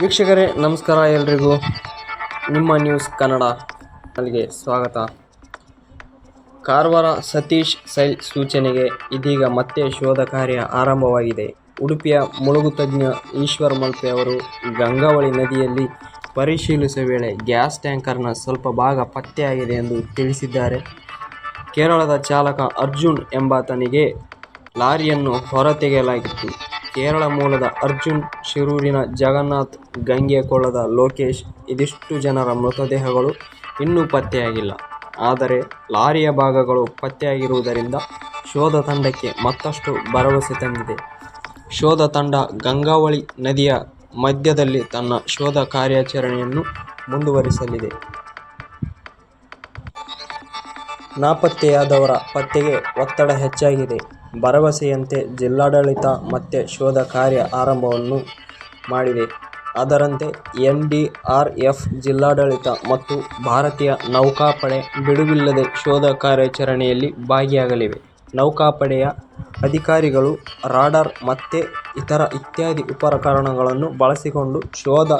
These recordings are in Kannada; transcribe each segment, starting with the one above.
ವೀಕ್ಷಕರೇ ನಮಸ್ಕಾರ, ಎಲ್ರಿಗೂ ನಿಮ್ಮ ನ್ಯೂಸ್ ಕನ್ನಡ ಚಾನಲ್ಗೆ ಸ್ವಾಗತ. ಕಾರವಾರ ಸತೀಶ್ ಸೈಲ್ ಸೂಚನೆಗೆ ಇದೀಗ ಮತ್ತೆ ಶೋಧ ಕಾರ್ಯ ಆರಂಭವಾಗಿದೆ. ಉಡುಪಿಯ ಮುಳುಗು ತಜ್ಞ ಈಶ್ವರ್ ಮಲ್ಪೆ ಅವರು ಗಂಗಾವಳಿ ನದಿಯಲ್ಲಿ ಪರಿಶೀಲಿಸುವ ವೇಳೆ ಗ್ಯಾಸ್ ಟ್ಯಾಂಕರ್ನ ಸ್ವಲ್ಪ ಭಾಗ ಪತ್ತೆಯಾಗಿದೆ ಎಂದು ತಿಳಿಸಿದ್ದಾರೆ. ಕೇರಳದ ಚಾಲಕ ಅರ್ಜುನ್ ಎಂಬಾತನಿಗೆ ಲಾರಿಯನ್ನು ಹೊರತೆಗೆಯಲಾಗಿತ್ತು. ಕೇರಳ ಮೂಲದ ಅರ್ಜುನ್, ಶಿರೂರಿನ ಜಗನ್ನಾಥ್, ಗಂಗೆಕೊಳ್ಳದ ಲೋಕೇಶ್ ಇದಿಷ್ಟು ಜನರ ಮೃತದೇಹಗಳು ಇನ್ನೂ ಪತ್ತೆಯಾಗಿಲ್ಲ. ಆದರೆ ಲಾರಿಯ ಭಾಗಗಳು ಪತ್ತೆಯಾಗಿರುವುದರಿಂದ ಶೋಧ ತಂಡಕ್ಕೆ ಮತ್ತಷ್ಟು ಭರವಸೆ ತಂದಿದೆ. ಶೋಧ ತಂಡ ಗಂಗಾವಳಿ ನದಿಯ ಮಧ್ಯದಲ್ಲಿ ತನ್ನ ಶೋಧ ಕಾರ್ಯಾಚರಣೆಯನ್ನು ಮುಂದುವರಿಸಲಿದೆ. ನಾಪತ್ತೆಯಾದವರ ಪತ್ತೆಗೆ ಒತ್ತಡ ಹೆಚ್ಚಾಗಿದೆ. ಭರವಸೆಯಂತೆ ಜಿಲ್ಲಾಡಳಿತ ಮತ್ತೆ ಶೋಧ ಕಾರ್ಯ ಆರಂಭವನ್ನು ಮಾಡಿದೆ. ಅದರಂತೆ NDRF, ಜಿಲ್ಲಾಡಳಿತ ಮತ್ತು ಭಾರತೀಯ ನೌಕಾಪಡೆ ಬಿಡುವಿಲ್ಲದೆ ಶೋಧ ಕಾರ್ಯಾಚರಣೆಯಲ್ಲಿ ಭಾಗಿಯಾಗಲಿವೆ. ನೌಕಾಪಡೆಯ ಅಧಿಕಾರಿಗಳು ರಾಡಾರ್ ಮತ್ತು ಇತ್ಯಾದಿ ಉಪಕರಣಗಳನ್ನು ಬಳಸಿಕೊಂಡು ಶೋಧ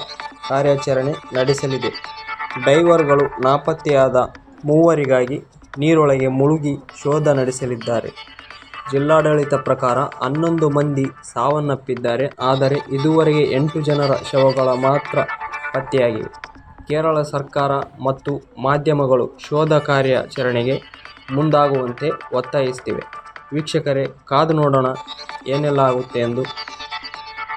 ಕಾರ್ಯಾಚರಣೆ ನಡೆಸಲಿದೆ. ಡೈವರ್ಗಳು ನಾಪತ್ತೆಯಾದ ಮೂವರಿಗಾಗಿ ನೀರೊಳಗೆ ಮುಳುಗಿ ಶೋಧ ನಡೆಸಲಿದ್ದಾರೆ. ಜಿಲ್ಲಾಡಳಿತ ಪ್ರಕಾರ 11 ಮಂದಿ ಸಾವನ್ನಪ್ಪಿದ್ದಾರೆ. ಆದರೆ ಇದುವರೆಗೆ 8 ಜನರ ಶವಗಳು ಮಾತ್ರ ಪತ್ತೆಯಾಗಿವೆ. ಕೇರಳ ಸರ್ಕಾರ ಮತ್ತು ಮಾಧ್ಯಮಗಳು ಶೋಧ ಕಾರ್ಯಾಚರಣೆಗೆ ಮುಂದಾಗುವಂತೆ ಒತ್ತಾಯಿಸುತ್ತಿವೆ. ವೀಕ್ಷಕರೇ, ಕಾದು ನೋಡೋಣ ಏನೆಲ್ಲ ಆಗುತ್ತೆ ಎಂದು.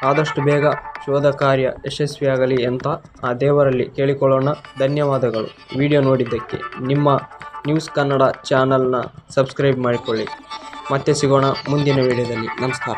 ಆದಷ್ಟು ಬೇಗ ಶೋಧ ಕಾರ್ಯ ಯಶಸ್ವಿಯಾಗಲಿ ಅಂತ ಆ ದೇವರಲ್ಲಿ ಕೇಳಿಕೊಳ್ಳೋಣ. ಧನ್ಯವಾದಗಳು. ವಿಡಿಯೋ ನೋಡಿದ್ದಕ್ಕೆ. ನಿಮ್ಮ ನ್ಯೂಸ್ ಕನ್ನಡ ಚಾನಲ್ನ ಸಬ್ಸ್ಕ್ರೈಬ್ ಮಾಡಿಕೊಳ್ಳಿ. ಮತ್ತೆ ಸಿಗೋಣ ಮುಂದಿನ ವಿಡಿಯೋದಲ್ಲಿ. ನಮಸ್ಕಾರ.